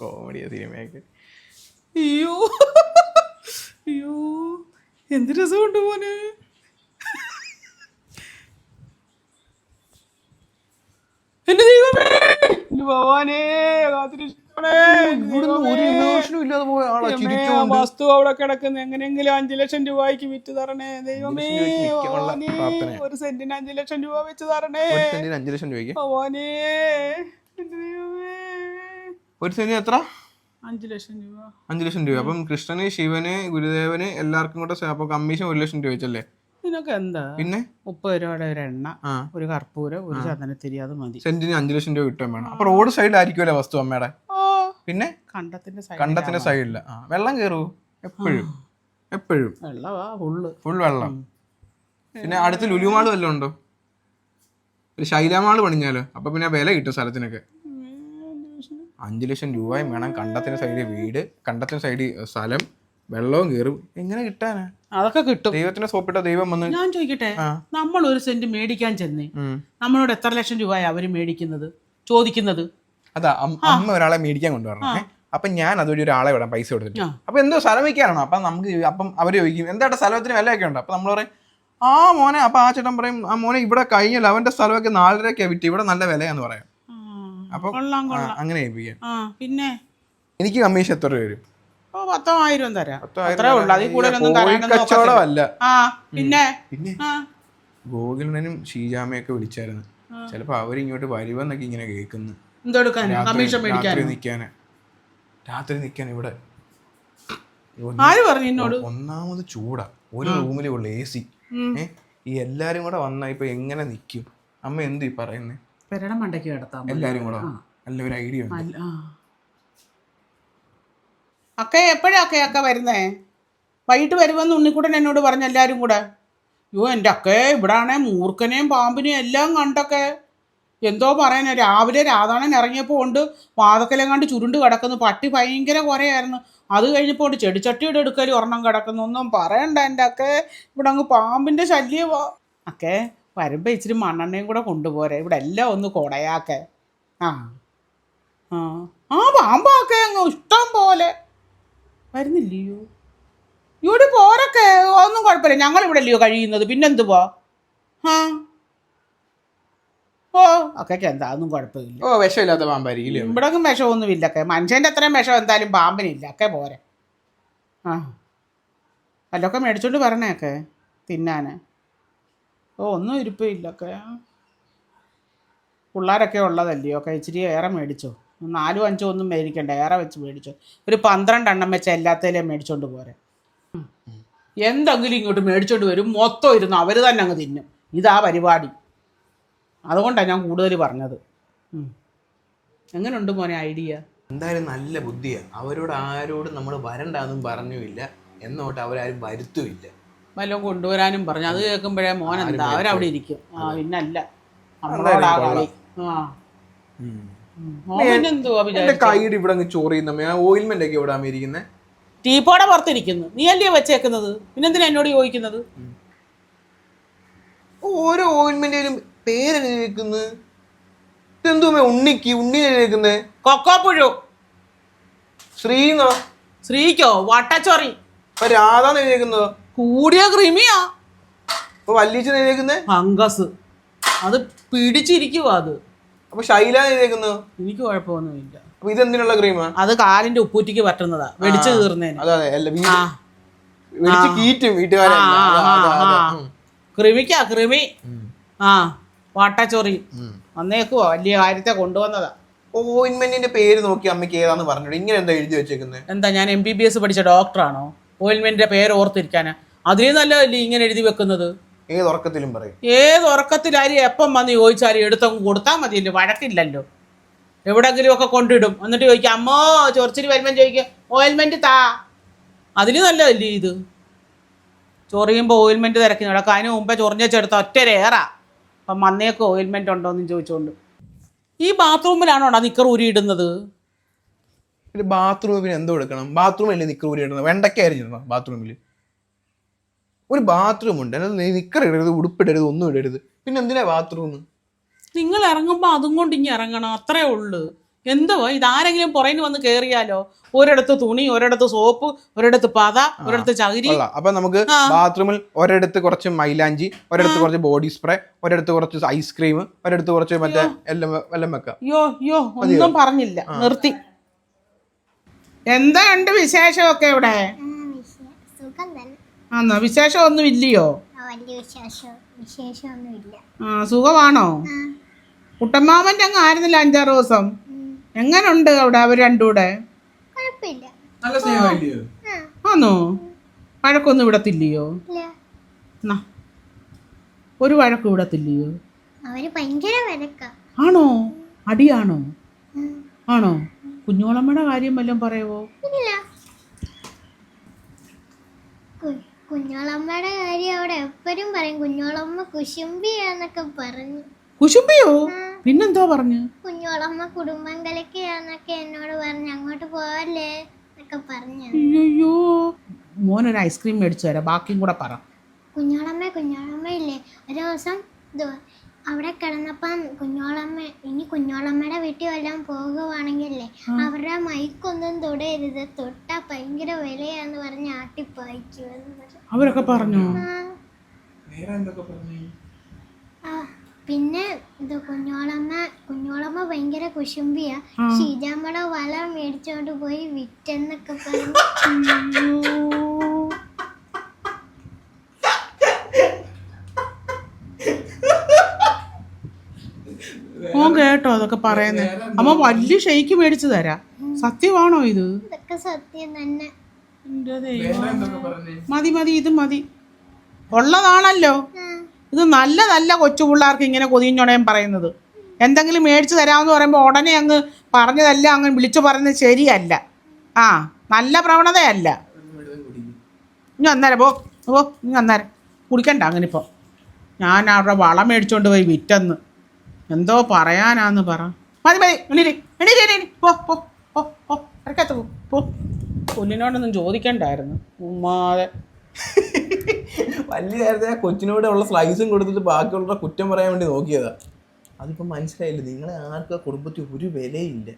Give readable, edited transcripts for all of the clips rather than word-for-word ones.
കോമഡിയാ സിനിമയൊക്കെ. അയ്യോ അയ്യോ എന്ത് രസമുണ്ട് മോനെ. എന്റെ ദൈവമേ, എന്റെ ഭഗവാനേ, കാത്തിരക്ഷിക്കണേ. ഇവിടുന്ന് ഒരു ഇമോഷനും ഇല്ലാതെ പോയ ആളാ ദൈവമേ, ആ ചിരിച്ചോണ്ട്. വസ്തു അവിടെ കിടക്കുന്നു, എങ്ങനെയെങ്കിലും 5 ലക്ഷം രൂപയ്ക്ക് വിറ്റ് തരണേ ദൈവമേ. 5 ലക്ഷം രൂപയ്ക്ക് വിൽക്കാനുള്ള ഭഗവാനേ, പ്രാർത്ഥനയാ. ഒരു സെന്റിന് 5 ലക്ഷം രൂപ വെച്ച് തരണേ ഒരു സെന്റിന് 5 ലക്ഷം രൂപയ്ക്ക്. ഭഗവാനേ, എന്റെ ദൈവമേ. ഒരു സെന്റിന് എത്ര? 5 ലക്ഷം രൂപ. 5 ലക്ഷം രൂപ. അപ്പം കൃഷ്ണന്, ശിവന്, ഗുരുദേവന് എല്ലാവർക്കും കൂടെ അപ്പൊ കമ്മീഷൻ 1 ലക്ഷം രൂപ വെച്ചല്ലേ? ഇതിനൊക്കെ എന്താ? പിന്നെ 30 രൂപയുടെ ഒരു എണ്ണ, ഒരു കർപ്പൂരം, ഒരു ചന്ദനത്തിരി, അത് മതി. സെന്റിന് 5 ലക്ഷം രൂപ കിട്ടാൻ വേണം. അപ്പൊ റോഡ് സൈഡിലായിരിക്കുമല്ലോ വസ്തു അമ്മയുടെ. പിന്നെ കണ്ടത്തിന്റെ സൈഡില്ല. വെള്ളം കയറൂ എപ്പോഴും എപ്പോഴും. വെള്ളവാ ഫുൾ വെള്ളം. പിന്നെ അടുത്ത് ലുലുമാള് വല്ലതും ഉണ്ടോ? ഒരു ശൈലമാള് പണിഞ്ഞാലോ? അപ്പൊ പിന്നെ വില കിട്ടും സ്ഥലത്തിനൊക്കെ. 5 ലക്ഷം രൂപയും വേണം. കണ്ടത്തിന് സൈഡിൽ വീട്, കണ്ടത്തിന് സൈഡിൽ സ്ഥലം, വെള്ളവും കയറും. എങ്ങനെ കിട്ടാനാ? അതൊക്കെ കിട്ടും. ദൈവത്തിനെ സോപ്പിട്ട ദൈവം വന്ന്. ഞാൻ ചോദിക്കട്ടെ, നമ്മൾ ഒരു സെന്റ് മേടിക്കാൻ ചെന്നേ നമ്മളോട് എത്ര ലക്ഷം രൂപയാ അവര് മേടിക്കുന്നത്, ചോദിക്കുന്നത്? അതാ അമ്മ ഒരാളെ മേടിക്കാൻ കൊണ്ടുവരണം. അപ്പൊ ഞാൻ അതുവഴി ഒരാളെ വിടാം പൈസ കൊടുത്തിട്ട്. അപ്പൊ എന്തോ സ്ഥലം വയ്ക്കാനാണോ? അപ്പൊ നമുക്ക് അപ്പം അവര് ചോദിക്കും എന്താ സ്ഥലത്തിന് വിലയൊക്കെ ഉണ്ട്. അപ്പൊ നമ്മൾ പറയും ആ മോനെ. അപ്പൊ ആ ചേട്ടൻ പറയും ആ മോനെ ഇവിടെ കഴിഞ്ഞല്ലോ, അവന്റെ സ്ഥലമൊക്കെ 4 രൂപയ്ക്കാ വിറ്റ്, ഇവിടെ നല്ല വിലയാന്ന് പറയാം. അപ്പൊ അങ്ങനെ ഏൽപ്പിക്കാം. പിന്നെ എനിക്ക് കമ്മീഷൻ എത്ര രൂപ വരും? 10,000 തരാം. കച്ചവടമല്ല. പിന്നെ ഗോകുലനും ഷീജാമയൊക്കെ വിളിച്ചായിരുന്നു. ചിലപ്പോ അവരിങ്ങോട്ട് വരുവെന്നൊക്കെ ഇങ്ങനെ കേൾക്കുന്നു. രാത്രി നിക്കാൻ ഇവിടെ. ഒന്നാമത് ചൂടാ, ഒരു റൂമിലേ ഉള്ളു AC. ഈ എല്ലാരും കൂടെ വന്നാ ഇപ്പൊ എങ്ങനെ നിക്കും? അമ്മ എന്ത് ഈ പറയുന്നേ? എല്ലാരും കൂടെ നല്ല ഒരു ഐഡിയ ഉണ്ട്. അക്കെ എപ്പോഴാ അക്ക വരുന്നേ? വൈകിട്ട് വരുമെന്ന് ഉണ്ണിക്കുട്ടൻ എന്നോട് പറഞ്ഞു എല്ലാരും കൂടെ. അയ്യോ എൻ്റെ അക്കെ ഇവിടാണെ മൂർഖനെയും പാമ്പിനെയും എല്ലാം കണ്ടൊക്കെ. എന്തോ പറയാനാ, രാവിലെ രാധാണൻ ഇറങ്ങിയപ്പോൾ കൊണ്ട് വാതക്കലെങ്ങാണ്ട് ചുരുണ്ട് കിടക്കുന്നു. പട്ടി ഭയങ്കര കുറയായിരുന്നു. അത് കഴിഞ്ഞപ്പോൾ കൊണ്ട് ചെടിച്ചട്ടിയുടെ എടുക്കലും ഒരെണ്ണം കിടക്കുന്നു. ഒന്നും പറയണ്ട എൻ്റെ അക്കെ, ഇവിടെ അങ്ങ് പാമ്പിൻ്റെ ശല്യമാ. അക്കെ വരുമ്പോൾ ഇച്ചിരി മണ്ണെണ്ണയും കൂടെ കൊണ്ടുപോരെ, ഇവിടെ എല്ലാം ഒന്ന് കുടയാക്കെ. പാമ്പാക്കെ അങ്ങ് ഇഷ്ടം പോലെ വരുന്നില്ലയോ? ഇവിടെ പോരൊക്കെ ഒന്നും കുഴപ്പമില്ല, ഞങ്ങൾ ഇവിടെ അല്ലയോ കഴിയുന്നത്, പിന്നെന്തുവാ? ഓ ഒക്കെ എന്താ ഒന്നും കുഴപ്പമില്ല. ഓ വിഷമില്ലാത്ത പാമ്പായിരിക്കും. ഇവിടെ വിഷമൊന്നുമില്ല. ഒക്കെ മനുഷ്യൻ്റെ അത്രയും വിഷം എന്തായാലും പാമ്പിനില്ല. ഒക്കെ പോരെ. വല്ലതൊക്കെ മേടിച്ചോണ്ട് പറഞ്ഞേക്കെ തിന്നാന്. ഒന്നും ഇരിപ്പില്ല. ഒക്കെ പിള്ളേരൊക്കെ ഉള്ളതല്ലയോ? ഒക്കെ ഇച്ചിരി ഏറെ മേടിച്ചോ. 4 5 ഒന്നും മേടിക്കണ്ട, ഏറെ വെച്ച് മേടിച്ചോ. ഒരു 12 എണ്ണം വെച്ച് എല്ലാത്തേലും മേടിച്ചോണ്ട് പോരെ. എന്തെങ്കിലും ഇങ്ങോട്ട് മേടിച്ചോണ്ട് വരും, മൊത്തം ഇരുന്ന് അവർ തന്നെ അങ്ങ് തിന്നും. ഇതാ പരിപാടി. അതുകൊണ്ടാണ് ഞാൻ കൂടുതൽ പറഞ്ഞത്. എങ്ങനെയുണ്ട് മോനെ ഐഡിയ? എന്തായാലും നല്ല ബുദ്ധിയാ. അവരോട് ആരോടും നമ്മൾ വരണ്ടെന്നും പറഞ്ഞുമില്ല, എന്നോട്ട് അവരാരും വരുത്തുമില്ല. വല്ലതും കൊണ്ടുവരാനും പറഞ്ഞു. അത് കേൾക്കുമ്പോഴേ മോൻ എന്താ അവരവിടെ ഇരിക്കും. പിന്നല്ല നമ്മളോടാ കളി. കൈയുടെ ഇവിടെ ചോറിയുന്ന ഓയിൽമെന്റ് ഒക്കെ ഇവിടെ ഇരിക്കുന്നത്. ടീപ്പോടെ പുറത്തിരിക്കുന്നു. നീ അല്ലയോ വെച്ചേക്കുന്നത്, പിന്നെന്തിനാ എന്നോട് ചോദിക്കുന്നത്? ഓരോ ഓയിൽമെന്റിലും പേരെഴുതിക്കുന്നത്. ഇതെന്തോ ഉണ്ണിനെ കൊക്കോപ്പുഴു. ശ്രീന്നോ? ശ്രീക്കോ വട്ടച്ചൊറി. രാധാന്ന് എഴുതിയേക്കുന്നതോ? കൂടിയ ക്രിമിയാ. വല്ലിച്ചൻ എഴുതിയേക്കുന്നേ ഫംഗസ്. അത് പിടിച്ചിരിക്കുവോ അത്? അപ്പൊ ശൈല എഴുതിയേക്കുന്നതോ? എനിക്ക് കുഴപ്പമൊന്നുമില്ല. ഇതെന്തിനുള്ള ക്രീമാ? അത് കാലിന്റെ ഉപ്പൂറ്റിക്ക് പറ്റുന്നതാ, വെടിച്ചു കീറുന്നതിന്. കൃമിക്കാ കൃമി. വട്ടച്ചൊറി വന്നേക്കുവോ, വലിയ കാര്യത്തെ കൊണ്ടുവന്നതാ. ഓയിൻമെന്റിന്റെ പേര് നോക്കി അമ്മയ്ക്ക് ഏതാന്ന് പറഞ്ഞു. ഇങ്ങനെ എന്താ എഴുതി വെച്ചേക്കുന്നത്? എന്താ ഞാൻ MBBS പഠിച്ച ഡോക്ടറാണോ ഓയിൻമെന്റിന്റെ പേര് ഓർത്തിരിക്കാന്? അതിന് നല്ലതല്ലേ ഇങ്ങനെ എഴുതി വെക്കുന്നത്? ഏത് ഉറക്കത്തിലും പറയും. ഏത് ഉറക്കത്തിലാരും എപ്പം വന്ന് ചോദിച്ചാലും എടുത്തങ്ങ് കൊടുത്താൽ മതിയല്ലോ, വഴക്കില്ലല്ലോ. എവിടെങ്കിലും ഒക്കെ കൊണ്ടിടും, എന്നിട്ട് ചോദിക്കാം അമ്മോ ചൊറിച്ചിൽ വരുമ്പം ചോദിക്കുക ഓയിൽമെന്റ് താ. അതിന് നല്ലതല്ലേ ഇത്? ചൊറിയുമ്പോൾ ഓയിൽമെന്റ് തിരക്കി നടക്കുക. അതിന് മുമ്പേ ചൊറിഞ്ഞെടുത്ത ഒറ്റരേറാ. അപ്പം വന്നേക്ക് ഓയിൽമെന്റ് ഉണ്ടോയെന്ന് ചോദിച്ചുകൊണ്ട്. ഈ ബാത്റൂമിലാണോടാ നിക്കർ ഊരിയിടുന്നത്? ബാത്റൂമിൽ എന്തോ എടുക്കണം? ബാത്റൂമിലല്ലേ നിക്കർ ഊരി ഇടുന്നത്? വെണ്ടയ്ക്കായിരുന്നു ബാത്റൂമിൽ. ഒരു ബാത്റൂം ഉണ്ട്, നിക്കർ ഇടരുത്, ഉടുപ്പിടരുത്, ഒന്നും ഇടരുത്. പിന്നെ എന്തിനാ ബാത്റൂം? നിങ്ങൾ ഇറങ്ങുമ്പോൾ അതും കൊണ്ട് ഇങ്ങനെ ഇറങ്ങണം, അത്രേ ഉള്ളു. എന്തുവാ ഇതാരെങ്കിലും പുറകിന് വന്ന് കേറിയാലോ? ഒരിടത്ത് തുണി, ഒരിടത്ത് സോപ്പ്, ഒരിടത്ത് പത, ഒരിടത്ത് ചകിരി. അപ്പൊ നമുക്ക് ബാത്റൂമിൽ ഒരിടത്ത് കുറച്ച് മൈലാഞ്ചി, ഒരിടത്ത് കുറച്ച് ബോഡി സ്പ്രേ, ഒരിടത്ത് കുറച്ച് ഐസ്ക്രീം, ഒരിടത്ത് കുറച്ച് മറ്റേ എല്ലാം വെക്കാം. അയ്യോ ഒന്നും പറഞ്ഞില്ല, നിർത്തി. എന്താണ്ട് വിശേഷമൊക്കെ ഇവിടെ? ആന്നോ? വിശേഷം ഒന്നും ഇല്ലയോ? സുഖമാണോ? കുട്ടമ്മാവന്റെ അങ്ങ് ആയിരുന്നില്ല 5-6 ദിവസം. എങ്ങനുണ്ട് അവിടെ അവർ രണ്ടും കൂടെ? ആന്നോ? വഴക്കൊന്നും വിടത്തില്ലയോ? ഒരു വഴക്ക് വിടത്തില്ലയോ? ആണോ? അടിയാണോ? ആണോ? കുഞ്ഞോളമ്മയുടെ കാര്യം വല്ലതും പറയവോ? കുഞ്ഞോളമ്മയുടെ കാര്യം അവിടെ എപ്പോഴും പറയും. കുഞ്ഞോളമ്മ കുശുംബിയാന്നൊക്കെ പറഞ്ഞു. കുശുംബിയോ? പിന്നെന്തോ പറഞ്ഞു? കുഞ്ഞോളമ്മ കുടുംബം കലക്കിയാന്നൊക്കെ എന്നോട് പറഞ്ഞു. അങ്ങോട്ട് പോവല്ലേ എന്നൊക്കെ പറഞ്ഞു. അയ്യോ, മോനൊരു ഐസ്ക്രീം മേടിച്ചു തരാം, ബാക്കിയും കൂടെ പറ. കുഞ്ഞോളമ്മ ഇല്ലേ, ഒരു ദിവസം അവിടെ കിടന്നപ്പം കുഞ്ഞോളമ്മയുടെ വീട്ടിൽ വല്ലതും പോകുവാണെങ്കിലേ അവരുടെ മൈക്കൊന്നും തൊടരുത്, തൊട്ടാ ഭയങ്കര വിലയാന്ന് പറഞ്ഞ് ആട്ടിപ്പായിക്കുമെന്ന് പറഞ്ഞു. അവരൊക്കെ പറഞ്ഞു. പിന്നെ കുഞ്ഞോളമ്മ ഭയങ്കര കുശുംബിയാ. ഷീജാമ്മയുടെ വല മേടിച്ചോണ്ട് പോയി വിറ്റെന്നൊക്കെ പറഞ്ഞു. ഓൻ കേട്ടോ അതൊക്കെ പറയുന്നേ? അമ്മ വലിയ ഷെയ്ക്ക് മേടിച്ചു തരാം. സത്യമാണോ ഇത്? ഇതൊക്കെ സത്യം തന്നെ. മതി, ഇത് മതി. ഉള്ളതാണല്ലോ ഇത്. നല്ലതല്ല കൊച്ചു പിള്ളേർക്ക് ഇങ്ങനെ കൊതിഞ്ഞോടേം പറയുന്നത്. എന്തെങ്കിലും മേടിച്ചു തരാമെന്ന് പറയുമ്പോൾ ഉടനെ അങ്ങ് പറഞ്ഞതല്ല അങ്ങ് വിളിച്ചു പറയുന്നത് ശരിയല്ല. നല്ല പ്രവണതയല്ല. ഇനി അന്നേരം ഇനി അന്നേരം കുടിക്കണ്ട. അങ്ങനെ ഇപ്പോൾ ഞാൻ അവരുടെ വളം മേടിച്ചോണ്ട് പോയി വിറ്റെന്ന് എന്തോ പറയാനാന്ന് പറ. മതി പോ. പുല്ലിനോടൊന്നും ചോദിക്കണ്ടായിരുന്നു. ഉമ്മാതെ വലിയ കാര്യത്തിൽ കൊച്ചിനോട് ഉള്ള സ്ലൈസും കൊടുത്തിട്ട് ബാക്കിയുള്ള കുറ്റം പറയാൻ വേണ്ടി നോക്കിയതാ. അതിപ്പോൾ മനസ്സിലായില്ല, നിങ്ങളെ ആർക്കും കുടുംബത്തിൽ ഒരു വിലയില്ല.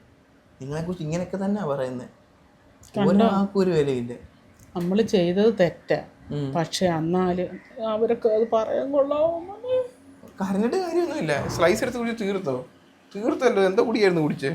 നിങ്ങളെക്കുറിച്ച് ഇങ്ങനെയൊക്കെ തന്നെയാ പറയുന്നത്. ഒരാൾക്കും ഒരു വിലയില്ല. നമ്മൾ ചെയ്തത് തെറ്റാ, പക്ഷെ എന്നാല് അവരൊക്കെ അത് പറയാൻ കൊള്ളാമോ? കരഞ്ഞിട്ട് കാര്യമൊന്നുമില്ല. സ്ലൈസ് എടുത്ത് കുടിച്ച് തീർത്തല്ലോ. എന്തോ കുടിയായിരുന്നു കുടിച്ചേ?